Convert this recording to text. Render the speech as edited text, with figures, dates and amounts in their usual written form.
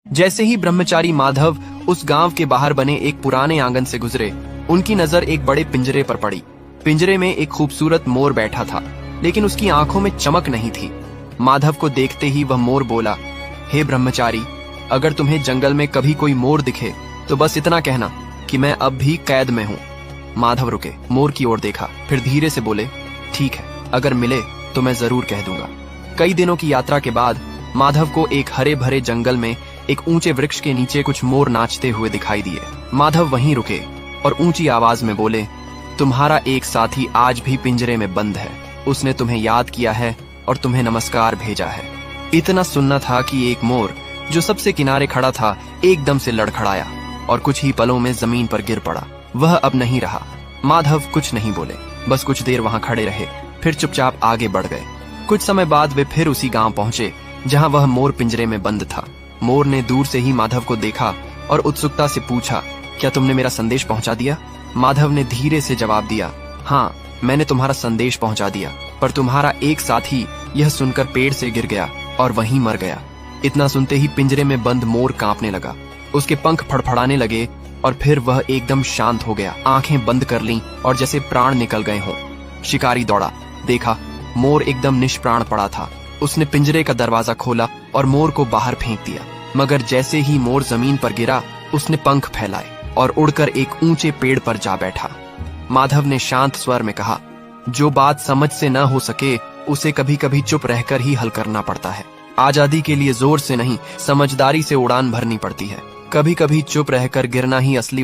जैसे ही ब्रह्मचारी माधव उस गांव के बाहर बने एक पुराने आंगन से गुजरे, उनकी नजर एक बड़े पिंजरे पर पड़ी। पिंजरे में एक खूबसूरत मोर बैठा था, लेकिन उसकी आंखों में चमक नहीं थी। माधव को देखते ही वह मोर बोला, हे ब्रह्मचारी, अगर तुम्हें जंगल में कभी कोई मोर दिखे तो बस इतना कहना कि मैं अब भी कैद में हूँ। माधव रुके, मोर की ओर देखा, फिर धीरे से बोले, ठीक है, अगर मिले तो मैं जरूर कह दूंगा। कई दिनों की यात्रा के बाद माधव को एक हरे भरे जंगल में एक ऊंचे वृक्ष के नीचे कुछ मोर नाचते हुए दिखाई दिए। माधव वहीं रुके और ऊंची आवाज में बोले, तुम्हारा एक साथी आज भी पिंजरे में बंद है। उसने तुम्हें याद किया है और तुम्हें नमस्कार भेजा है। इतना सुनना था कि एक मोर जो सबसे किनारे खड़ा था एकदम से लड़खड़ाया और कुछ ही पलों में जमीन पर गिर पड़ा। वह अब नहीं रहा। माधव कुछ नहीं बोले, बस कुछ देर वहां खड़े रहे, फिर चुपचाप आगे बढ़ गए। कुछ समय बाद वे फिर उसी गांव पहुंचे जहां वह मोर पिंजरे में बंद था। मोर ने दूर से ही माधव को देखा और उत्सुकता से पूछा, क्या तुमने मेरा संदेश पहुंचा दिया? माधव ने धीरे से जवाब दिया, हाँ, मैंने तुम्हारा संदेश पहुंचा दिया, पर तुम्हारा एक साथी यह सुनकर पेड़ से गिर गया और वहीं मर गया। इतना सुनते ही पिंजरे में बंद मोर कांपने लगा। उसके पंख फड़फड़ाने लगे और फिर वह एकदम शांत हो गया। आंखें बंद कर लीं और जैसे प्राण निकल गए हों। शिकारी दौड़ा, देखा मोर एकदम निष्प्राण पड़ा था। उसने पिंजरे का दरवाजा खोला और मोर को बाहर फेंक दिया, मगर जैसे ही मोर जमीन पर गिरा, उसने पंख फैलाए और उड़कर एक ऊंचे पेड़ पर जा बैठा। माधव ने शांत स्वर में कहा, जो बात समझ से न हो सके उसे कभी कभी चुप रहकर ही हल करना पड़ता है। आजादी के लिए जोर से नहीं, समझदारी से उड़ान भरनी पड़ती है। कभी कभी चुप रहकर गिरना ही असली